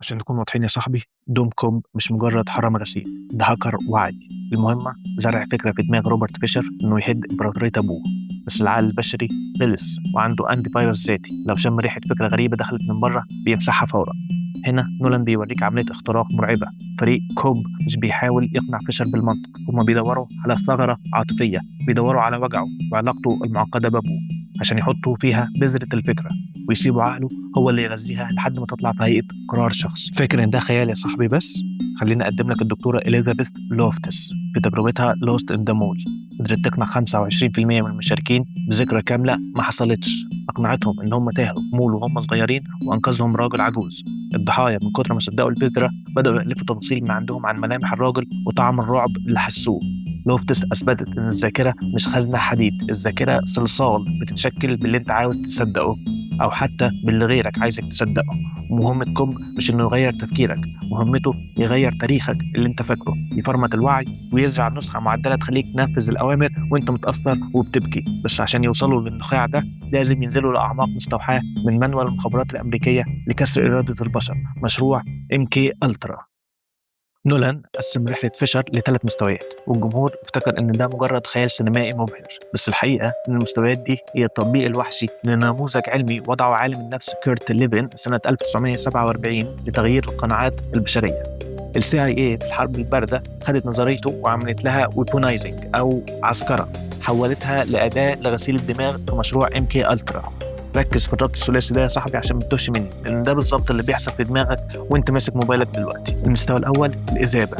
عشان نكون واضحين يا صاحبي، دوم كوب مش مجرد حرام غسيل، ده هاكر وعي. المهمة زرع فكرة في دماغ روبرت فيشر إنه يهد إمبراطورية أبوه، بس العقل البشري غلس وعنده أنتي فيروس ذاتي، لو شم ريحة فكرة غريبة دخلت من بره بيمسحها فورا. هنا نولان بيوريك عملية اختراق مرعبة. فريق كوب مش بيحاول يقنع فيشر بالمنطق، هما بيدوروا على ثغرة عاطفية، بيدوروا على وجعه وعلاقته المعقدة بأبوه عشان يحطوا فيها بذرة الفكرة ويسيبوا عقله هو اللي يغذيها لحد ما تطلع في هيئة قرار شخصي. فاكر إن ده خيال يا صاحبي؟ بس خليني أقدم لك الدكتورة إليزابيث لوفتس في تجربتها لوست إن ذا مول. قدرت تقنع 25% من المشاركين بذكرى كاملة ما حصلتش. أقنعتهم إن هم تاهوا مول وهم صغيرين وأنقذهم راجل عجوز. الضحايا من كتر ما صدقوا البذرة بدأوا يألفوا تفاصيل من عندهم عن ملامح الراجل وطعم الرعب اللي حسوه. لوفتس أثبتت إن الذاكرة مش خزنة حديد، الذاكرة صلصال بتتشكل باللي أنت عاوز تصدقه أو حتى باللي غيرك عايزك تصدقه. مهمة كوب مش إنه يغير تفكيرك، مهمته يغير تاريخك اللي أنت فاكره، يفرمت الوعي ويزرع نسخة معدلة تخليك تنفذ الأوامر وأنت متأثر وبتبكي. بس عشان يوصلوا للنخاع ده لازم ينزلوا لأعماق مستوحاة من مانوال المخابرات الأمريكية لكسر إرادة البشر، مشروع MK ألترا. نولان قسم رحلة فيشر لثلاث مستويات، والجمهور افتكر إن ده مجرد خيال سينمائي مبهر، بس الحقيقة إن المستويات دي هي التطبيق الوحشي لنموذج علمي وضعه عالم النفس كيرت ليفن سنة 1947 لتغيير القناعات البشرية. ال CIA في الحرب الباردة خدت نظريته وعملت لها ويبونايزنج أو عسكرة، حولتها لأداة لغسيل الدماغ في مشروع MK ألترا. ركز في الربط الثلاثي ده يا صاحبي عشان ما تتوهش مني، لان ده بالظبط اللي بيحصل في دماغك وانت ماسك موبايلك دلوقتي. المستوى الاول الاذابه.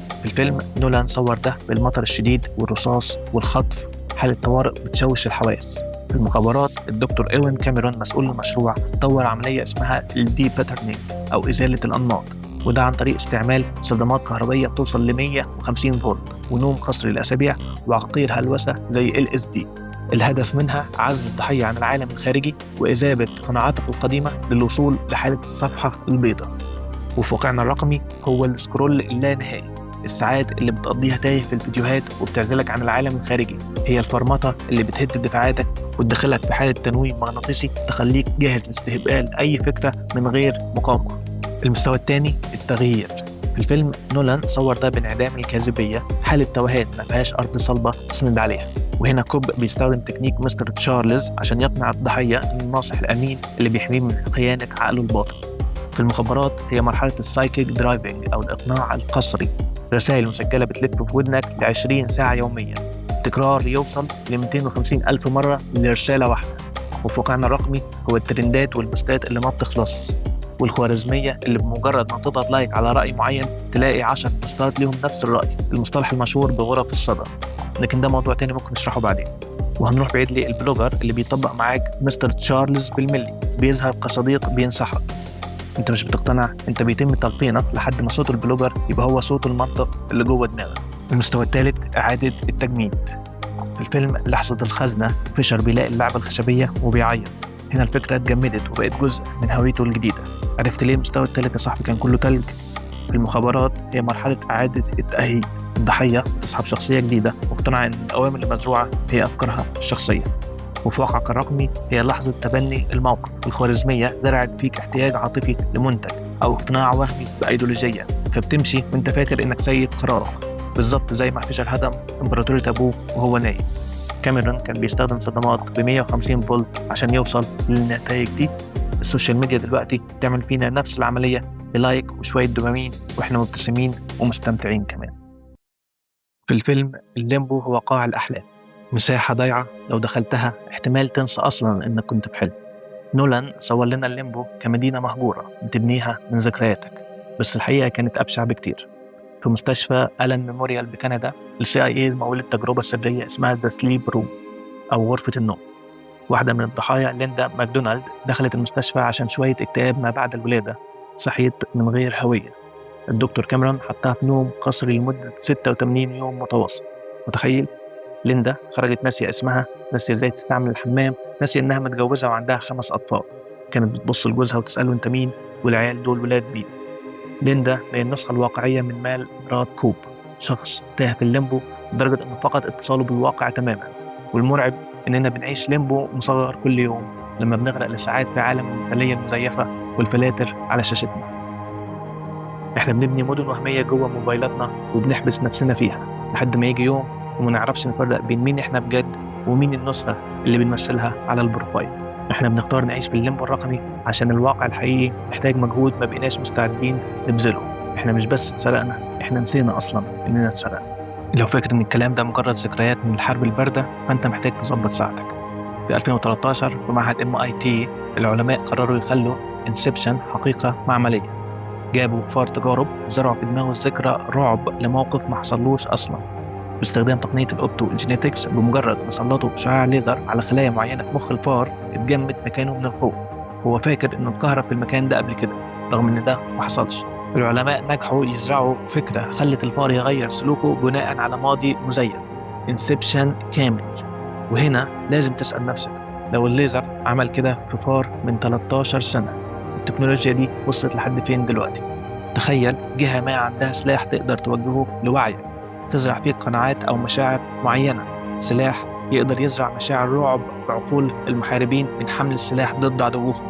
في الفيلم نولان صور ده بالمطر الشديد والرصاص والخطف، حاله طوارئ بتشوش الحواس. في المخابرات الدكتور إيوين كاميرون مسؤول المشروع طور عمليه اسمها الدي باترنينج او ازاله الانماط، وده عن طريق استعمال صدمات كهربيه بتوصل ل 150 فولت ونوم قصري الاسابيع وعقير هلوسه زي LSD. الهدف منها عزل الضحية عن العالم الخارجي وإذابة قناعاته القديمة للوصول لحالة الصفحة البيضاء. وفي واقعنا الرقمي هو السكرول اللانهائي، الساعات اللي بتقضيها تايه في الفيديوهات وبتعزلك عن العالم الخارجي، هي الفرمطة اللي بتهد دفاعاتك وتدخلك في حالة تنويم مغناطيسي تخليك جاهز لاستقبال أي فكرة من غير مقاومة. المستوى الثاني التغيير. في الفيلم نولان صور ده بانعدام الجاذبية، حالة توهان ما فيهاش أرض صلبة تسند عليها. وهنا كوب بيستخدم تكنيك مستر تشارلز عشان يقنع الضحية إن الناصح الأمين اللي بيحميه من خيانة عقله الباطن. في المخابرات هي مرحلة السايكيك درايفنج أو الإقناع القسري، رسائل مسجلة بتلف في ودنك ل20 ساعة يوميا، تكرار يوصل ل 250 ألف مرة لرسالة واحدة. وفي واقعنا الرقمي هو الترندات والبوستات اللي ما بتخلص، والخوارزمية اللي بمجرد ما تضغط لايك على رأي معين تلاقي 10 بوستات ليهم نفس الرأي، المصطلح المشهور بغرف الصدى. لكن ده موضوع تاني ممكن نشرحه بعدين. وهنروح بعيد ليه، البلوجر اللي بيطبق معاك مستر تشارلز بالملي بيظهر كصديق بينصحك، انت مش بتقتنع، انت بيتم تلقينك لحد ما صوت البلوجر يبقى هو صوت المنطق اللي جوه دماغك. المستوى الثالث إعادة التجميد. في الفيلم لحظة الخزنة فيشر بيلاقي اللعبة الخشبية وبيعيط. هنا الفكرة اتجمدت وبقت جزء من هويته الجديدة. عرفت ليه المستوى الثالث يا صاحبي كان كله تلج؟ في المخابرات هي مرحلة إعادة التأهيل، الضحية تصحب شخصية جديدة واقتنع إن الأوامر المزروعة هي أفكارها الشخصية. وفي واقعك الرقمي هي لحظة تبني الموقف، الخوارزمية زرعت فيك احتياج عاطفي لمنتج أو اقتناع وهمي بأيديولوجية، فبتمشي وانت فاكر إنك سيد قرارك، بالظبط زي ما فيشر هدم إمبراطورية أبوه وهو نايم. كاميرون كان بيستخدم صدمات ب 150 فولت عشان يوصل للنتائج دي. السوشيال ميديا دلوقتي بتعمل فينا نفس العملية بلايك وشوية دوبامين واحنا مبتسمين ومستمتعين كمان. في الفيلم الليمبو هو قاع الأحلام، مساحة ضايعة لو دخلتها احتمال تنسى أصلا إنك كنت بحلم. نولان صور لنا الليمبو كمدينة مهجورة بتبنيها من ذكرياتك، بس الحقيقة كانت أبشع بكتير. في مستشفى ألان ميموريال بكندا ال CIA مولد تجربة سرية اسمها ذا سليب روم أو غرفة النوم. واحدة من الضحايا ليندا ماكدونالد دخلت المستشفى عشان شوية اكتئاب ما بعد الولادة، صحيت من غير هوية. الدكتور كاميرون حطها في نوم قصري لمدة 86 يوم متواصل. متخيل؟ ليندا خرجت ناسية اسمها، ناسية ازاي تستعمل الحمام، ناسية انها متجوزة وعندها 5 أطفال. كانت بتبص لجوزها وتسأله انت مين؟ والعيال دول ولاد مين؟ ليندا هي النسخة الواقعية من مال مرات كوب، شخص تاه في الليمبو لدرجة انه فقد اتصاله بالواقع تماما. والمرعب اننا بنعيش ليمبو مصغر كل يوم لما بنغرق لساعات في عالم المثالية المزيفة والفلاتر على شاشتنا. احنا بنبني مدن وهمية جوه موبايلاتنا وبنحبس نفسنا فيها لحد ما يجي يوم وما نعرفش نفرق بين مين احنا بجد ومين النسخة اللي بنمثلها على البروفايل. احنا بنختار نعيش في الليمبو الرقمي عشان الواقع الحقيقي محتاج مجهود ما بقيناش مستعدين نبذله. احنا مش بس اتسرقنا، احنا نسينا اصلا اننا اتسرقنا. لو فاكر ان الكلام ده مجرد ذكريات من الحرب الباردة فانت محتاج تظبط ساعتك. في 2013 في معهد MIT العلماء قرروا يخلوا انسبشن حقيقة معملية. جابوا فار تجارب زرعوا في دماغه الذكرى رعب لموقف ما حصلوش اصلا. باستخدام تقنيه الاوبتو جينيتكس بمجرد ما سلطوا اشعاع ليزر على خلايا معينه في مخ الفار اتجمد مكانه من الخوف. هو فاكر انه اتكهرب في المكان ده قبل كده رغم ان ده ما حصلش. العلماء نجحوا يزرعوا فكره خلت الفار يغير سلوكه بناء على ماضي مزيف. انسبشن كامل. وهنا لازم تسال نفسك، لو الليزر عمل كده في فار من 13 سنه، التكنولوجيا دي وصلت لحد فين دلوقتي؟ تخيل جهة ما عندها سلاح تقدر توجهه لوعيك، تزرع فيه قناعات أو مشاعر معينة. سلاح يقدر يزرع مشاعر رعب في عقول المحاربين من حمل السلاح ضد عدوهم،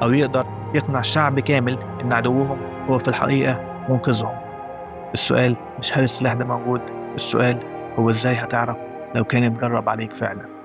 أو يقدر يقنع شعب كامل إن عدوهم هو في الحقيقة منقذهم. السؤال مش هل السلاح ده موجود، السؤال هو إزاي هتعرف لو كان اتجرب عليك فعلا.